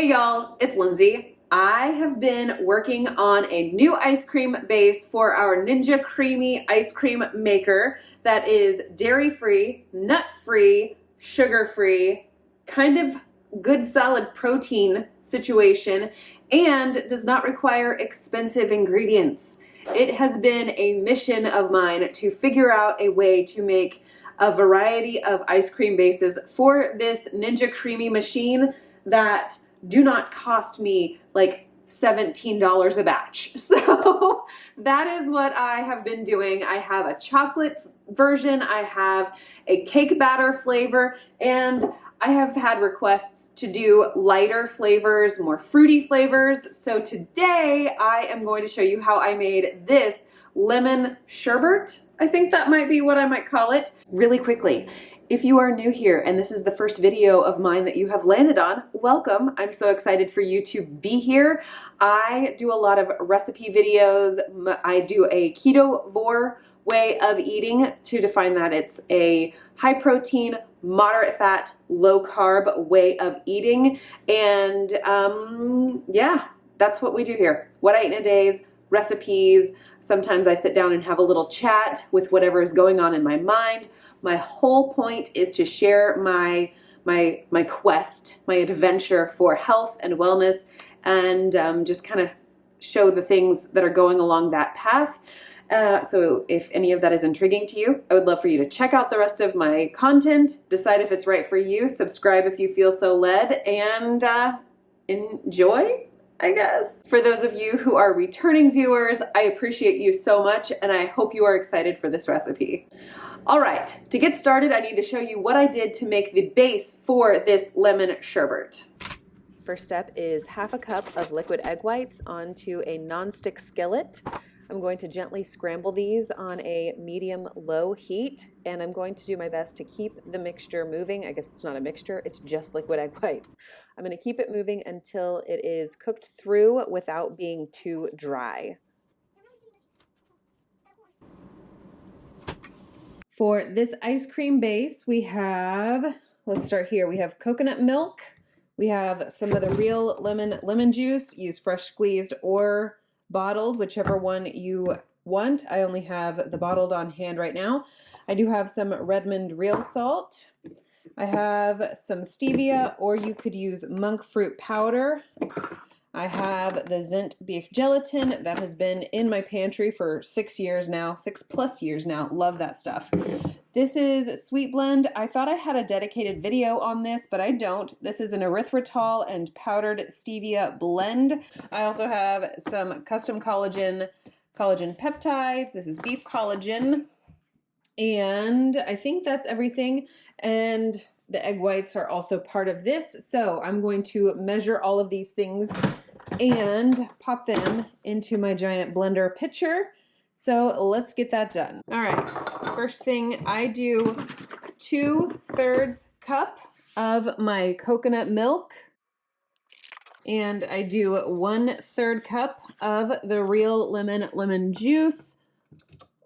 Hey y'all, it's Lindsay. I have been working on a new ice cream base for our Ninja Creami ice cream maker that is dairy-free, nut-free, sugar-free, kind of good solid protein situation, and does not require expensive ingredients. It has been a mission of mine to figure out a way to make a variety of ice cream bases for this Ninja Creami machine that do not cost me like $17 a batch. So that is what I have been doing. I have a chocolate version, I have a cake batter flavor, and I have had requests to do lighter flavors, more fruity flavors. So today I am going to show you how I made this lemon sherbet. I think that might be what I might call it. Really quickly, if you are new here and this is the first video of mine that you have landed on, welcome. I'm so excited for you to be here. I do a lot of recipe videos. I do a Ketovore way of eating. To define that, it's a high protein, moderate fat, low carb way of eating. And yeah, that's what we do here. What I eat in a day's recipes. Sometimes I sit down and have a little chat with whatever is going on in my mind. My whole point is to share my quest, my adventure for health and wellness, and just kind of show the things that are going along that path. So if any of that is intriguing to you, I would love for you to check out the rest of my content, decide if it's right for you, subscribe if you feel so led, and enjoy, I guess. For those of you who are returning viewers, I appreciate you so much, and I hope you are excited for this recipe. All right, to get started, I need to show you what I did to make the base for this lemon sherbet. First step is half a cup of liquid egg whites onto a nonstick skillet. I'm going to gently scramble these on a medium-low heat, and I'm going to do my best to keep the mixture moving. I guess it's not a mixture, it's just liquid egg whites. I'm going to keep it moving until it is cooked through without being too dry. For this ice cream base, we have, let's start here. We have coconut milk. We have some of the real lemon juice. Use fresh squeezed or bottled, whichever one you want. I only have the bottled on hand right now. I do have some Redmond real salt. I have some stevia, or you could use monk fruit powder. I have the Zint beef gelatin that has been in my pantry for 6 years now, 6+ years now. Love that stuff. This is Sweet Blend. I thought I had a dedicated video on this, but I don't. This is an erythritol and powdered stevia blend. I also have some custom collagen peptides. This is beef collagen. And I think that's everything. And the egg whites are also part of this. So I'm going to measure all of these things and pop them into my giant blender pitcher. So let's get that done. All right, first thing I do 2/3 cup of my coconut milk, and I do 1/3 cup of the real lemon juice,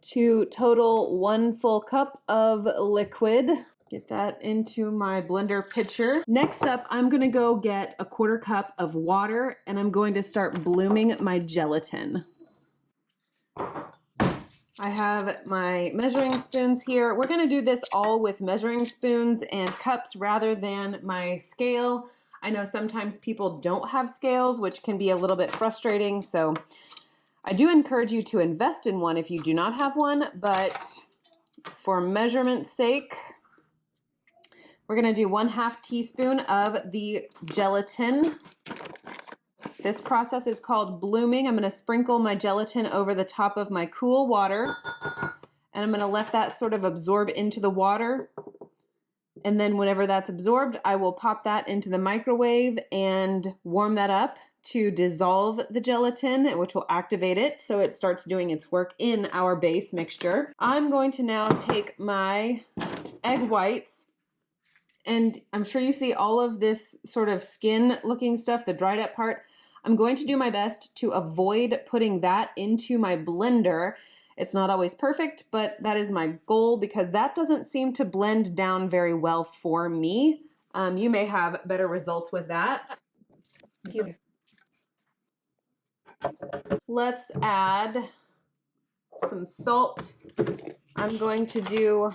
to total 1 full cup of liquid. Get that into my blender pitcher. Next up, I'm gonna go get a 1/4 cup of water, and I'm going to start blooming my gelatin. I have my measuring spoons here. We're gonna do this all with measuring spoons and cups rather than my scale. I know sometimes people don't have scales, which can be a little bit frustrating, so I do encourage you to invest in one if you do not have one, but for measurement's sake, we're gonna do 1/2 teaspoon of the gelatin. This process is called blooming. I'm gonna sprinkle my gelatin over the top of my cool water, and I'm gonna let that sort of absorb into the water. And then whenever that's absorbed, I will pop that into the microwave and warm that up to dissolve the gelatin, which will activate it so it starts doing its work in our base mixture. I'm going to now take my egg whites, and I'm sure you see all of this sort of skin looking stuff, the dried up part. I'm going to do my best to avoid putting that into my blender. It's not always perfect, but that is my goal because that doesn't seem to blend down very well for me. You may have better results with that. you. Let's add some salt. I'm going to do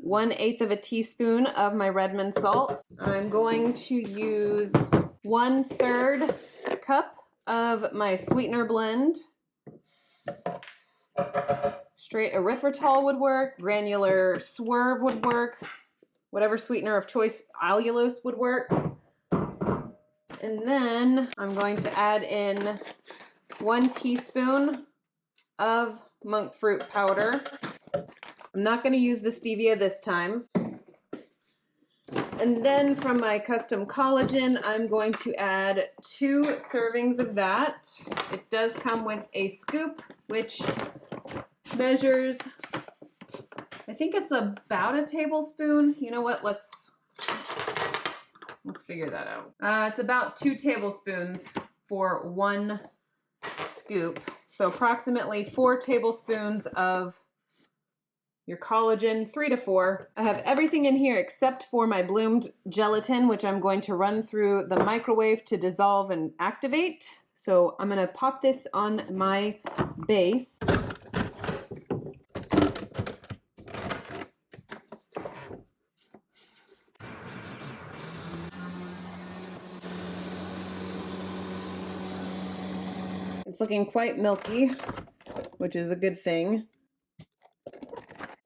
1/8 of a teaspoon of my Redmond salt. I'm going to use 1/3 cup of my sweetener blend. Straight erythritol would work, granular swerve would work, whatever sweetener of choice, allulose would work. And then I'm going to add in 1 teaspoon of monk fruit powder. I'm not going to use the stevia this time. And then from my custom collagen, I'm going to add 2 servings of that. It does come with a scoop, which measures, I think it's about a tablespoon. You know what? Let's figure that out. It's about 2 tablespoons for 1 scoop. So approximately 4 tablespoons of your collagen, 3 to 4. I have everything in here except for my bloomed gelatin, which I'm going to run through the microwave to dissolve and activate. So I'm going to pop this on my base. It's looking quite milky, which is a good thing.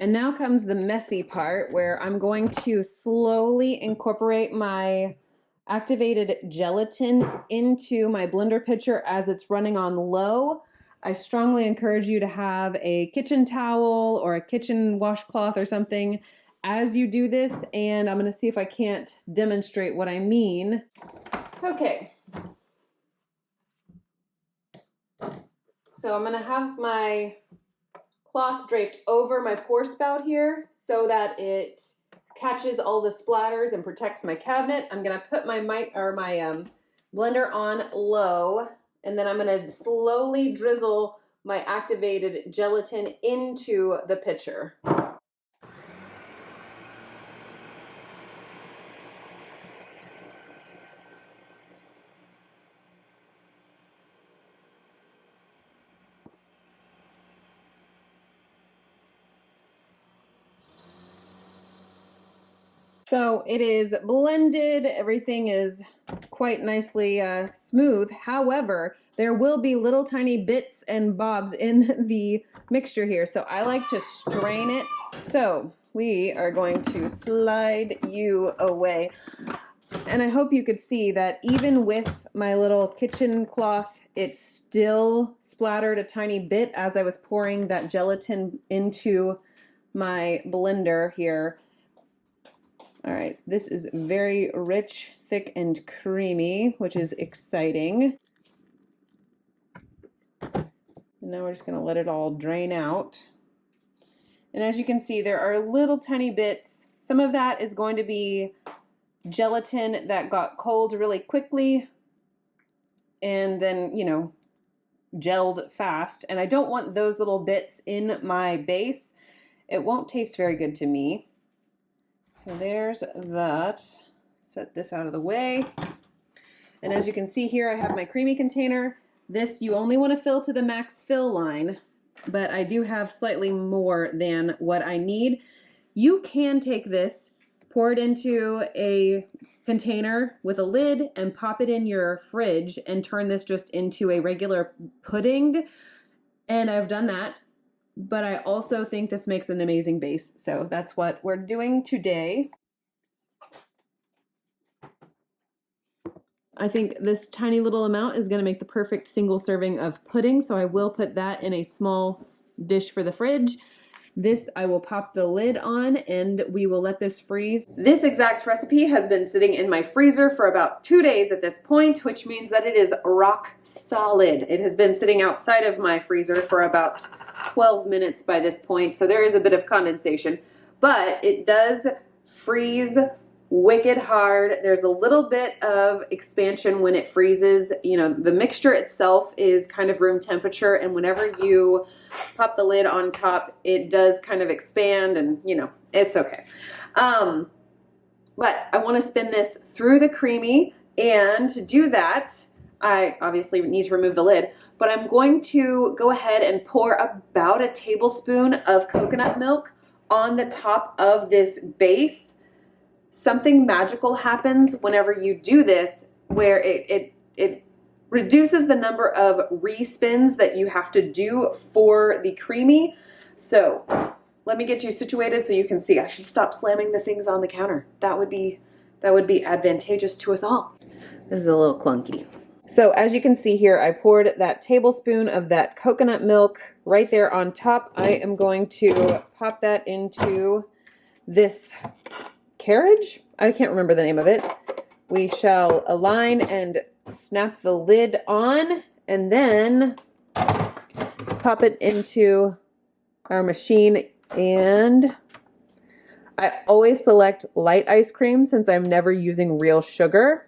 And now comes the messy part where I'm going to slowly incorporate my activated gelatin into my blender pitcher as it's running on low. I strongly encourage you to have a kitchen towel or a kitchen washcloth or something as you do this, and I'm going to see if I can't demonstrate what I mean. Okay. So I'm going to have my cloth draped over my pour spout here so that it catches all the splatters and protects my cabinet. I'm going to put my blender on low, and then I'm going to slowly drizzle my activated gelatin into the pitcher. So it is blended, everything is quite nicely smooth. However, there will be little tiny bits and bobs in the mixture here, so I like to strain it. So we are going to slide you away. And I hope you could see that even with my little kitchen cloth, it still splattered a tiny bit as I was pouring that gelatin into my blender here. All right, this is very rich, thick, and creamy, which is exciting. And now we're just going to let it all drain out. And as you can see, there are little tiny bits. Some of that is going to be gelatin that got cold really quickly and then, you know, gelled fast. And I don't want those little bits in my base. It won't taste very good to me. So there's that. Set this out of the way. And as you can see here, I have my creamy container. This you only want to fill to the max fill line, but I do have slightly more than what I need. You can take this, pour it into a container with a lid and pop it in your fridge and turn this just into a regular pudding. And I've done that. But I also think this makes an amazing base. So that's what we're doing today. I think this tiny little amount is going to make the perfect single serving of pudding. So I will put that in a small dish for the fridge. This I will pop the lid on and we will let this freeze. This exact recipe has been sitting in my freezer for about 2 days at this point, which means that it is rock solid. It has been sitting outside of my freezer for about 12 minutes by this point, so there is a bit of condensation, but it does freeze wicked hard. There's a little bit of expansion when it freezes. You know, the mixture itself is kind of room temperature, and whenever you pop the lid on top, it does kind of expand, and you know, It's okay. But I want to spin this through the Creami, and to do that, I obviously need to remove the lid, but I'm going to go ahead and pour about a tablespoon of coconut milk on the top of this base. Something magical happens whenever you do this, where it reduces the number of respins that you have to do for the Creami. So let me get you situated so you can see. I should stop slamming the things on the counter. That would be advantageous to us all. This is a little clunky. So as you can see here, I poured that tablespoon of that coconut milk right there on top. I am going to pop that into this carriage. I can't remember the name of it. We shall align and snap the lid on, and then pop it into our machine. And I always select light ice cream since I'm never using real sugar.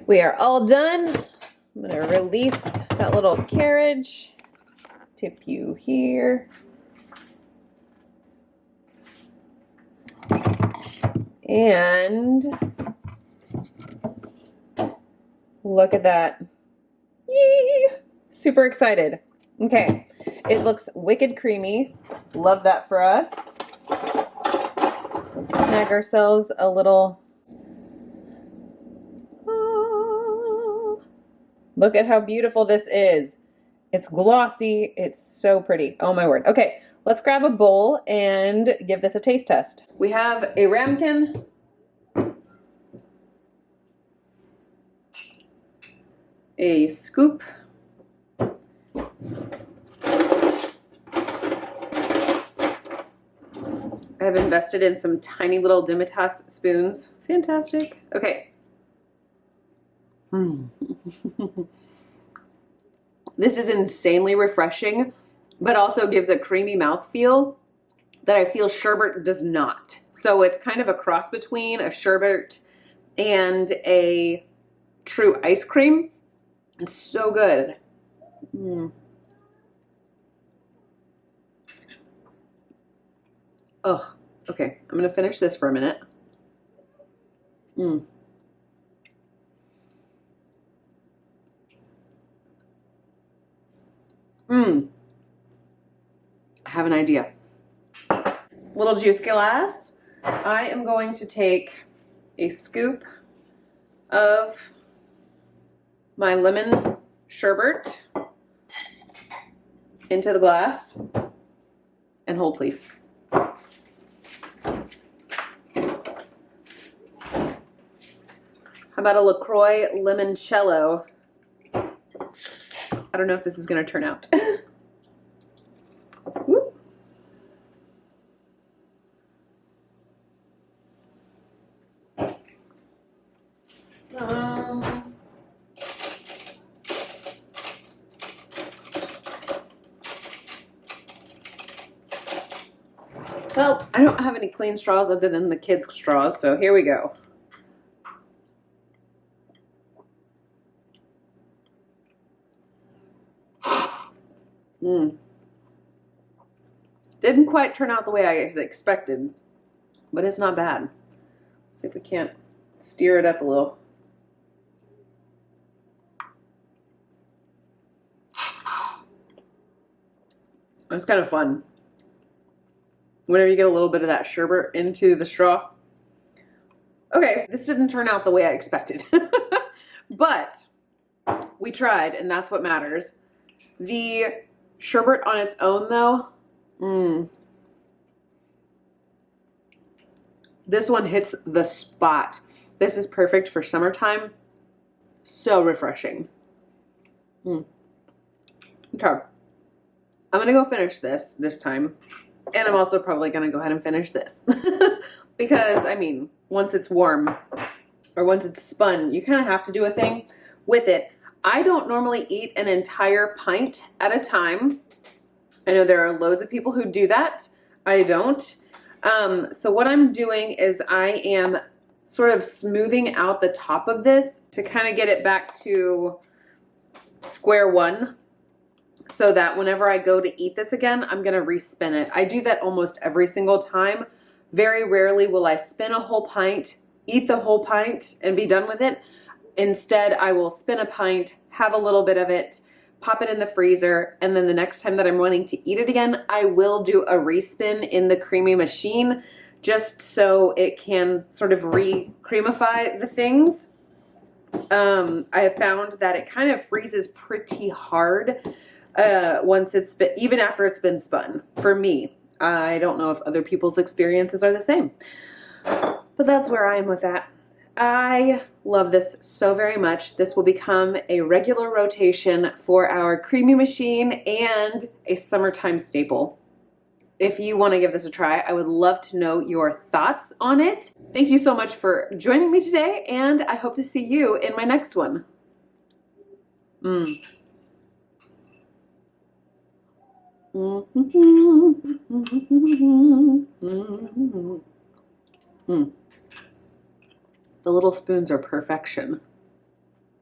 We are all done. I'm going to release that little carriage. Tip you here. And look at that. Yee! Super excited. Okay, it looks wicked creamy. Love that for us. Let's snag ourselves a little. Oh, look at how beautiful this is. It's glossy. It's so pretty. Oh my word. Okay, let's grab a bowl and give this a taste test. We have a ramekin. A scoop. I have invested in some tiny little Dimitas spoons. Fantastic. Okay. This is insanely refreshing, but also gives a creamy mouthfeel that I feel Sherbet does not. So it's kind of a cross between a Sherbet and a true ice cream. It's so good. Oh, okay. I'm going to finish this for a minute. I have an idea. Little juice glass. I am going to take a scoop of my lemon sherbet into the glass, and hold please. How about a LaCroix limoncello? I don't know if this is going to turn out. Well, I don't have any clean straws other than the kids' straws, so here we go. Didn't quite turn out the way I had expected, but it's not bad. Let's see if we can't steer it up a little. It's kind of fun. Whenever you get a little bit of that sherbet into the straw. Okay, this didn't turn out the way I expected. But we tried, and that's what matters. The sherbet on its own, though, this one hits the spot. This is perfect for summertime. So refreshing. Okay. I'm going to go finish this time. And I'm also probably going to go ahead and finish this. Because, I mean, once it's warm, or once it's spun, you kind of have to do a thing with it. I don't normally eat an entire pint at a time. I know there are loads of people who do that. I don't. So what I'm doing is I am sort of smoothing out the top of this to kind of get it back to square one, so that whenever I go to eat this again, I'm going to respin it. I do that almost every single time. Very rarely will I spin a whole pint, eat the whole pint, and be done with it. Instead, I will spin a pint, have a little bit of it, pop it in the freezer, and then the next time that I'm wanting to eat it again, I will do a respin in the Creami machine, just so it can sort of re-creamify the things. I have found that it kind of freezes pretty hard once it's been, even after it's been spun. For me, I don't know if other people's experiences are the same, but that's where I am with that. I love this so very much. This will become a regular rotation for our Creami machine and a summertime staple. If you want to give this a try, I would love to know your thoughts on it. Thank you so much for joining me today, and I hope to see you in my next one. The little spoons are perfection.